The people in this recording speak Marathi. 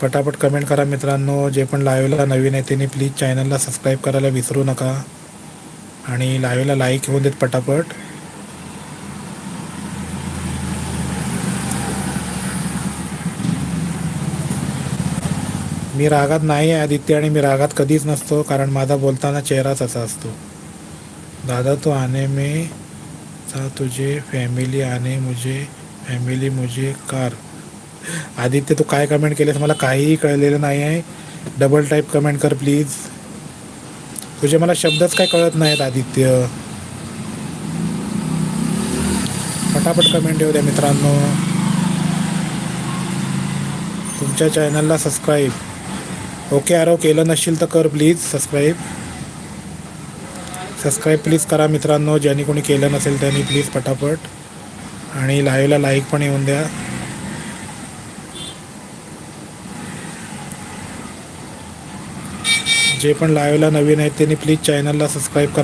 पटापट कमेंट करा मित्रांनो. जे पण लाईव्हला नवीन आहे त्यांनी प्लीज चॅनलला सबस्क्राईब करायला विसरू नका आणि लाईव्हला लाईक होऊन देत पटापट. मी रागात नाही आहे आदित्य, आणि मी रागात कधीच नसतो, कारण माझा बोलताना चेहराच असा असतो. दादा तो आने में था तुझे फॅमिली आने मुझे फॅमिली मुझे कार. आदित्य तू काय कमेंट केलेस मला काहीही कळलेलं नाही आहे. डबल टाईप कमेंट कर प्लीज. तुझे मला शब्दच काय कळत नाहीत आदित्य. पटापट कमेंट येऊ द्या मित्रांनो. तुमच्या चॅनलला सबस्क्राईब ओके आरव केलं नसेल तर कर प्लीज सबस्क्राईब. सबस्क्राईब प्लीज करा मित्रांनो, ज्यांनी कोणी केलं नसेल त्यांनी प्लीज पटापट. आणि लाईव्हला लाईक पण येऊन द्या. जे पण लाईव्हला नवीन आहेत त्यांनी प्लीज चॅनलला सबस्क्राईब करा.